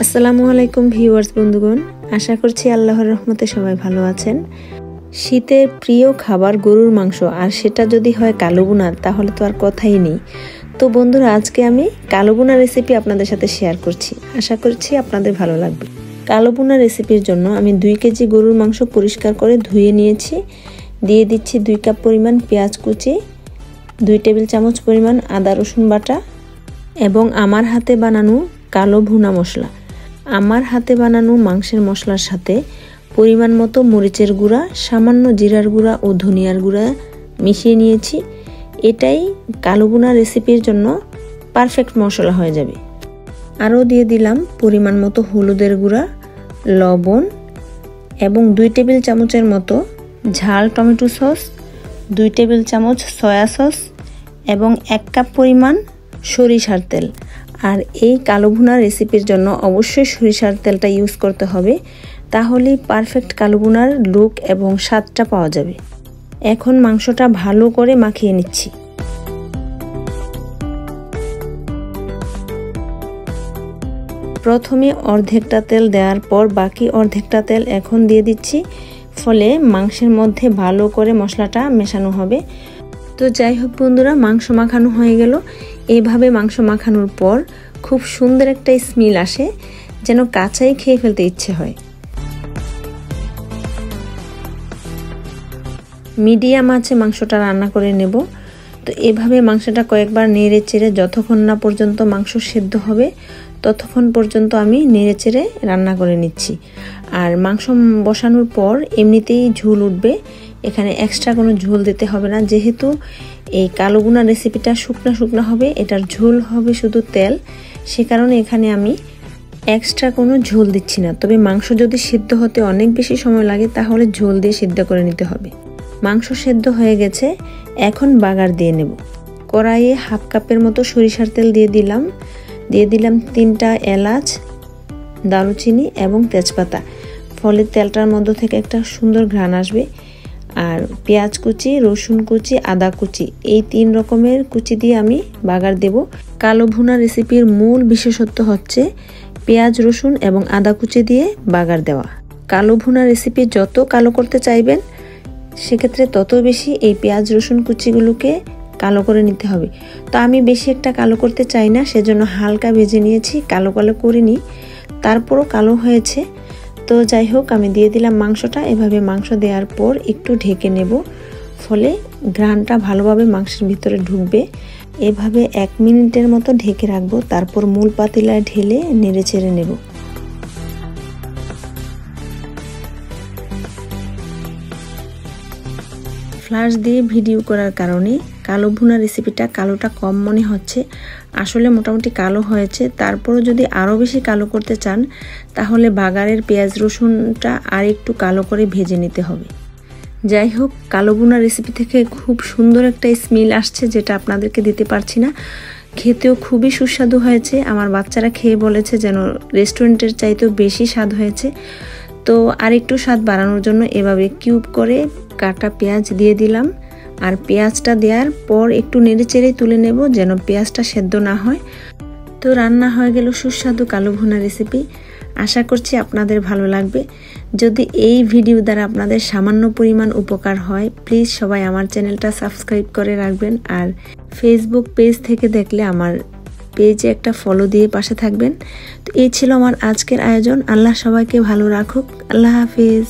আসসালামু আলাইকুম ভিউয়ার্স বন্ধুগণ, আশা করছি আল্লাহর রহমতে সবাই ভালো আছেন। শীতের প্রিয় খাবার গরুর মাংস, আর সেটা যদি হয় কালো ভুনা তাহলে তো আর কথাই নেই। তো বন্ধুরা, আজকে আমি কালো ভুনা রেসিপি আপনাদের সাথে শেয়ার করছি, আশা করছি আপনাদের ভালো লাগবে। কালো ভুনা রেসিপির জন্য আমি 2 কেজি গরুর মাংস পরিষ্কার করে ধুয়ে নিয়েছি। দিয়ে দিচ্ছি 2 কাপ পরিমাণ পেঁয়াজ কুচি, 2 টেবিল চামচ পরিমাণ আদা রসুন বাটা এবং আমার হাতে বানানো কালো ভুনা মশলা। আমার হাতে বানানো মাংসের মশলার সাথে পরিমাণ মতো মরিচের গুঁড়া, সামান্য জিরার গুঁড়া ও ধনিয়ার গুঁড়া মিশিয়ে নিয়েছি। এটাই কালো ভুনা রেসিপির জন্য পারফেক্ট মশলা হয়ে যাবে। আরও দিয়ে দিলাম পরিমাণ মতো হলুদের গুঁড়া, লবণ এবং 2 টেবিল চামচের মতো ঝাল টমেটো সস, 2 টেবিল চামচ সয়া সস এবং 1 কাপ পরিমাণ সরিষার তেল। আর এই কালো ভুনা রেসিপির জন্য অবশ্যই সরিষার তেলটা ইউজ করতে হবে, তাহলেই পারফেক্ট কালো ভুনার লুক এবং স্বাদটা পাওয়া যাবে। এখন মাংসটা ভালো করে মাখিয়ে নিচ্ছি। প্রথমে অর্ধেকটা তেল দেওয়ার পর বাকি অর্ধেকটা তেল এখন দিয়ে দিচ্ছি, ফলে মাংসের মধ্যে ভালো করে মশলাটা মেশানো হবে। তো যাই হোক বন্ধুরা, মাংস মাখানো হয়ে গেল। এইভাবে মাংস মাখানোর পর খুব সুন্দর একটা স্মেল আসে, যেন কাঁচাই খেয়ে ফেলতে ইচ্ছে হয়। মিডিয়াম আঁচে মাংসটা রান্না করে নেব। তো এভাবে মাংসটা কয়েকবার নেড়ে চেড়ে যতক্ষণ না পর্যন্ত মাংস সেদ্ধ হবে ততক্ষণ পর্যন্ত আমি নেড়ে চেড়ে রান্না করে নিচ্ছি। আর মাংস বসানোর পর এমনিতেই ঝোল উঠবে, এখানে এক্সট্রা কোনো ঝোল দিতে হবে না। যেহেতু এই কালো ভুনা রেসিপিটা শুকনা হবে, এটার ঝোল হবে শুধু তেল, সে কারণে এখানে আমি এক্সট্রা কোনো ঝোল দিচ্ছি না। তবে মাংস যদি সিদ্ধ হতে অনেক বেশি সময় লাগে তাহলে ঝোল দিয়ে সিদ্ধ করে নিতে হবে। মাংস সেদ্ধ হয়ে গেছে, এখন বাগার দিয়ে নেব। কড়াইয়ে 1/2 কাপের মতো সরিষার তেল দিয়ে দিলাম 3টা এলাচ, দারুচিনি এবং তেজপাতা, ফলে তেলটার মধ্যে থেকে একটা সুন্দর ঘ্রাণ আসবে। আর পেঁয়াজ কুচি, রসুন কুচি, আদা কুচি, এই 3 রকমের কুচি দিয়ে আমি বাগার দেব। কালো ভুনা রেসিপির মূল বিশেষত্ব হচ্ছে পেঁয়াজ, রসুন এবং আদা কুচি দিয়ে বাগার দেওয়া। কালো ভুনা রেসিপি যত কালো করতে চাইবেন সেক্ষেত্রে তত বেশি এই পেঁয়াজ রসুন কুচিগুলোকে কালো করে নিতে হবে। তো আমি বেশি একটা কালো করতে চাই না, সেজন্য হালকা ভেজে নিয়েছি, কালো করিনি, তারপরও কালো হয়েছে। তো যাই হোক, আমি দিয়ে দিলাম মাংসটা। এভাবে মাংস দেওয়ার পর একটু ঢেকে নেব, ফলে ঘ্রাণটা ভালোভাবে মাংসের ভিতরে ঢুকবে। এভাবে 1 মিনিটের মতো ঢেকে রাখবো, তারপর মূল পাতিলায় ঢেলে নেড়ে চেড়ে নেব। ফ্ল্যাশ দিয়ে ভিডিও করার কারণে কালো ভুনা রেসিপিটা কালোটা কম মনে হচ্ছে, আসলে মোটামুটি কালো হয়েছে। তারপরও যদি আরও বেশি কালো করতে চান তাহলে বাগারের পেঁয়াজ রসুনটা আর একটু কালো করে ভেজে নিতে হবে। যাই হোক, কালো ভুনা রেসিপি থেকে খুব সুন্দর একটা স্মেল আসছে, যেটা আপনাদেরকে দিতে পারছি না। খেতেও খুবই সুস্বাদু হয়েছে, আমার বাচ্চারা খেয়ে বলেছে যেন রেস্টুরেন্টের চাইতেও বেশি স্বাদ হয়েছে। তো আর একটু স্বাদ বাড়ানোর জন্য এভাবে কিউব করে কাটা পেঁয়াজ দিয়ে দিলাম। আর পেঁয়াজটা দেওয়ার পর একটু নেড়ে চেড়ে তুলে নেব, যেন পেঁয়াজটা সেদ্ধ না হয়। তো রান্না হয়ে গেল সুস্বাদু কালো ভুনা রেসিপি। আশা করছি আপনাদের ভালো লাগবে। যদি এই ভিডিও দ্বারা আপনাদের সামান্য পরিমাণ উপকার হয়, প্লিজ সবাই আমার চ্যানেলটা সাবস্ক্রাইব করে রাখবেন। আর ফেসবুক পেজ থেকে দেখলে আমার পেজে একটা ফলো দিয়ে পাশে থাকবেন। তো এই ছিল আমার আজকের আয়োজন। আল্লাহ সবাইকে ভালো রাখুক। আল্লাহ হাফেজ।